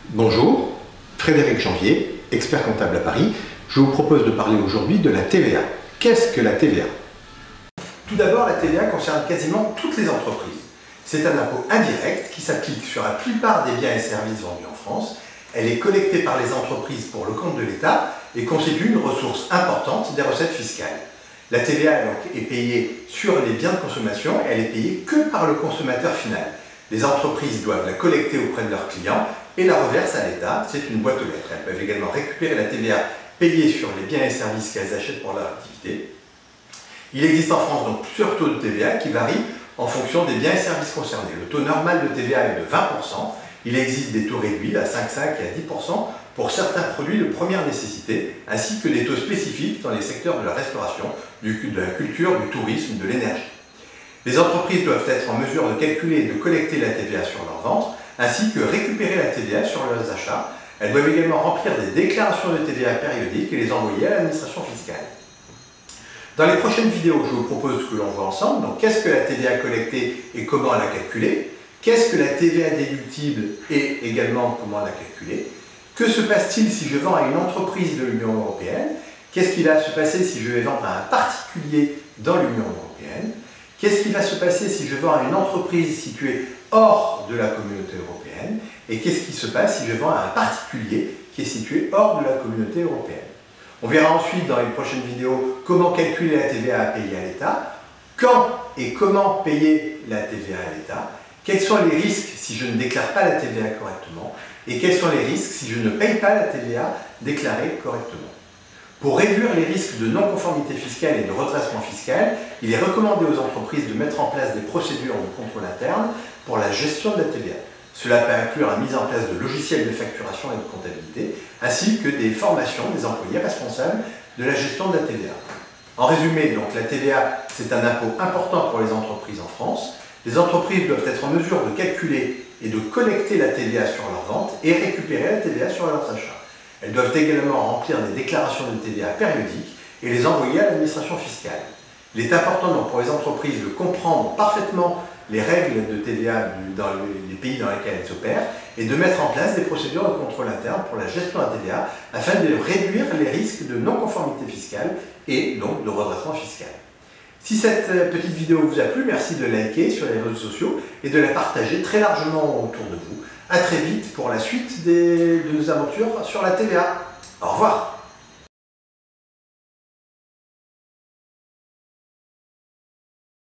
Bonjour, Frédéric Janvier, expert comptable à Paris. Je vous propose de parler aujourd'hui de la TVA. Qu'est-ce que la TVA? Tout d'abord, la TVA concerne quasiment toutes les entreprises. C'est un impôt indirect qui s'applique sur la plupart des biens et services vendus en France. Elle est collectée par les entreprises pour le compte de l'État et constitue une ressource importante des recettes fiscales. La TVA est payée sur les biens de consommation et elle est payée que par le consommateur final. Les entreprises doivent la collecter auprès de leurs clients et la reversent à l'État. C'est une boîte aux lettres. Elles peuvent également récupérer la TVA payée sur les biens et services qu'elles achètent pour leur activité. Il existe en France donc plusieurs taux de TVA qui varient en fonction des biens et services concernés. Le taux normal de TVA est de 20%. Il existe des taux réduits à 5,5 et à 10% pour certains produits de première nécessité, ainsi que des taux spécifiques dans les secteurs de la restauration, de la culture, du tourisme, de l'énergie. Les entreprises doivent être en mesure de calculer et de collecter la TVA sur leurs ventes, ainsi que récupérer la TVA sur leurs achats. Elles doivent également remplir des déclarations de TVA périodiques et les envoyer à l'administration fiscale. Dans les prochaines vidéos, je vous propose que l'on voit ensemble donc qu'est-ce que la TVA collectée et comment la calculer, qu'est-ce que la TVA déductible et également comment la calculer, que se passe-t-il si je vends à une entreprise de l'Union européenne, qu'est-ce qui va se passer si je vais vendre à un particulier dans l'Union européenne, qu'est-ce qui va se passer si je vends à une entreprise située hors de la communauté européenne et qu'est-ce qui se passe si je vends à un particulier qui est situé hors de la communauté européenne. On verra ensuite dans les prochaines vidéos comment calculer la TVA à payer à l'État, quand et comment payer la TVA à l'État, quels sont les risques si je ne déclare pas la TVA correctement et quels sont les risques si je ne paye pas la TVA déclarée correctement. Pour réduire les risques de non-conformité fiscale et de redressement fiscal, il est recommandé aux entreprises de mettre en place des procédures de contrôle interne pour la gestion de la TVA. Cela peut inclure la mise en place de logiciels de facturation et de comptabilité, ainsi que des formations des employés responsables de la gestion de la TVA. En résumé, donc, la TVA, c'est un impôt important pour les entreprises en France. Les entreprises doivent être en mesure de calculer et de collecter la TVA sur leurs ventes et récupérer la TVA sur leurs achats. Elles doivent également remplir des déclarations de TVA périodiques et les envoyer à l'administration fiscale. Il est important donc pour les entreprises de comprendre parfaitement les règles de TVA dans les pays dans lesquels elles opèrent et de mettre en place des procédures de contrôle interne pour la gestion de la TVA afin de réduire les risques de non-conformité fiscale et donc de redressement fiscal. Si cette petite vidéo vous a plu, merci de liker sur les réseaux sociaux et de la partager très largement autour de vous. A très vite pour la suite de nos aventures sur la TVA. Au revoir.